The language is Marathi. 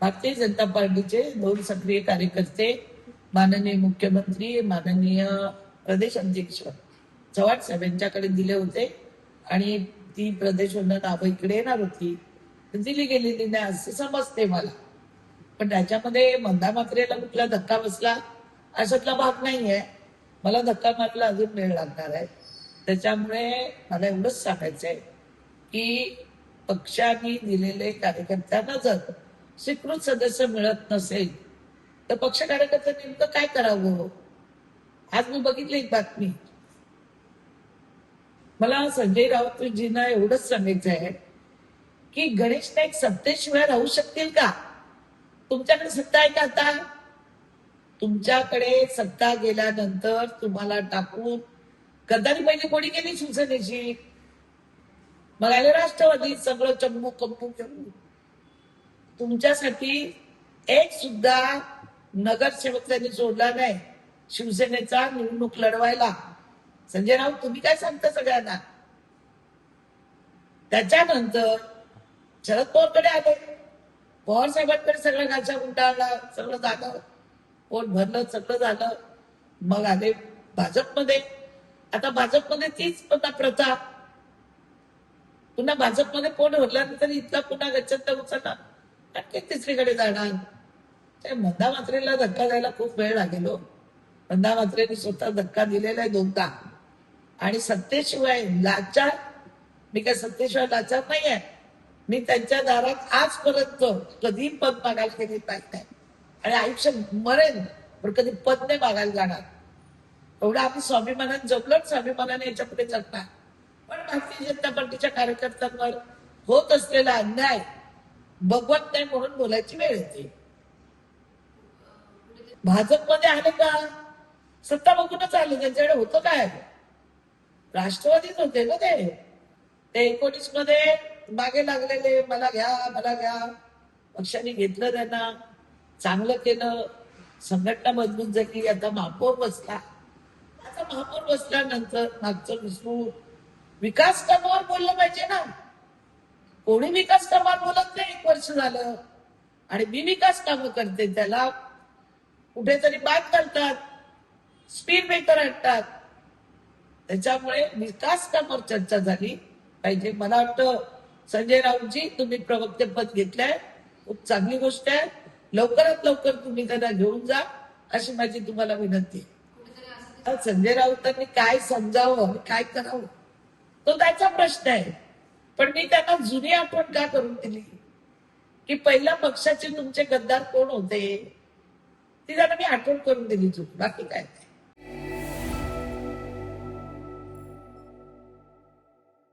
भारतीय जनता पार्टीचे 2 सक्रिय कार्यकर्ते माननीय मुख्यमंत्री, माननीय प्रदेश अध्यक्ष चव्हाण साहेब यांच्याकडे दिले होते आणि ती प्रदेशोन्नत नावं इकडे येणार होती, दिली गेलेली नाही असे समजते मला. पण त्याच्यामध्ये मंदा मात्रेला कुठला धक्का बसला अशातला भाग नाहीये. मला धक्का मारला अजून वेळ लागणार आहे. त्याच्यामुळे मला एवढंच सांगायचंय की पक्षाने दिलेले कार्यकर्त्यांना जर स्वीकृत सदस्य मिळत नसेल तर पक्ष कार्यकर्ता नेमकं काय करावं. आज मी बघितली एक बातमी. मला संजय राऊतजींना एवढंच सांगायचं आहे की गणेश नाईक सत्तेशिवाय राहू शकतील का. तुमच्याकडे सत्ता आहे का आता. तुमच्याकडे सत्ता गेल्यानंतर तुम्हाला टाकून गद्दारी पहिली कोणी केली शिवसेनेची. मग आले राष्ट्रवादी सगळं चंबू कंपू घेऊन. तुमच्यासाठी एक सुद्धा नगरसेवक त्यांनी सोडला नाही शिवसेनेचा निवडणूक लढवायला. संजय राऊत तुम्ही काय सांगता सगळ्यांना. त्याच्यानंतर शरद पवारकडे आले. पवार साहेबांकडे सगळं गाचा गुंडाळला, सगळं झालं, पोट भरलं, सगळं झालं. मग आले भाजपमध्ये. आता भाजपमध्ये तीच प्रथा. पुन्हा भाजपमध्ये पोट भरल्यानंतर इथला पुन्हा गच्चंत उचलणार आणखी तिसरीकडे जाणार. त्या मंदा मात्रेला धक्का द्यायला खूप वेळ लागेल. मंदा मात्रेने स्वतः धक्का दिलेला आहे 2दा. आणि सत्तेशिवाय लाचार, मी काय सत्तेशिवाय लाचार नाहीये. मी त्यांच्या दारात आजपर्यंत कधी पद मागायला गेली नाही आणि आयुष्य मरेन पण कधी पद नाही मागायला जाणार. एवढं आम्ही स्वाभिमानाने जगलो, स्वाभिमानाने याच्या पुढे जगणार. पण भारतीय जनता पार्टीच्या कार्यकर्त्यांवर होत असलेला अन्याय बघवत नाही म्हणून बोलायची वेळ येते. भाजपमध्ये आले का सत्ता बघूनच आले. त्यांच्याकडे होतं काय. राष्ट्रवादीच होते ना ते 19 मध्ये मागे लागलेले. मला घ्या मला घ्या. पक्षाने घेतलं, त्यांना चांगलं केलं, संघटना मजबूत झाली. आता महापौर बसला. आता महापौर बसल्यानंतर मागचं विसरू विकास कामावर बोललं पाहिजे ना. कोणी विकास कामावर बोलत नाही. 1 वर्ष झालं आणि मी विकास कामं करते त्याला कुठेतरी बाद करतात, स्पीड ब्रेकर आणतात. त्याच्यामुळे विकास कामावर चर्चा झाली पाहिजे. मला वाटतं संजय राऊतजी तुम्ही प्रवक्तेपद घेतलंय, खूप चांगली गोष्ट आहे. लवकरात लवकर तुम्ही त्यांना घेऊन जा अशी माझी तुम्हाला विनंती आहे. संजय राऊतांनी काय समजावं काय करावं तो त्याचा प्रश्न आहे. पण मी त्यांना जुनी आठवण का करून दिली की पहिल्या पक्षाचे तुमचे गद्दार कोण होते ती त्यांना मी आठवण करून दिली. चूक बाकी काय.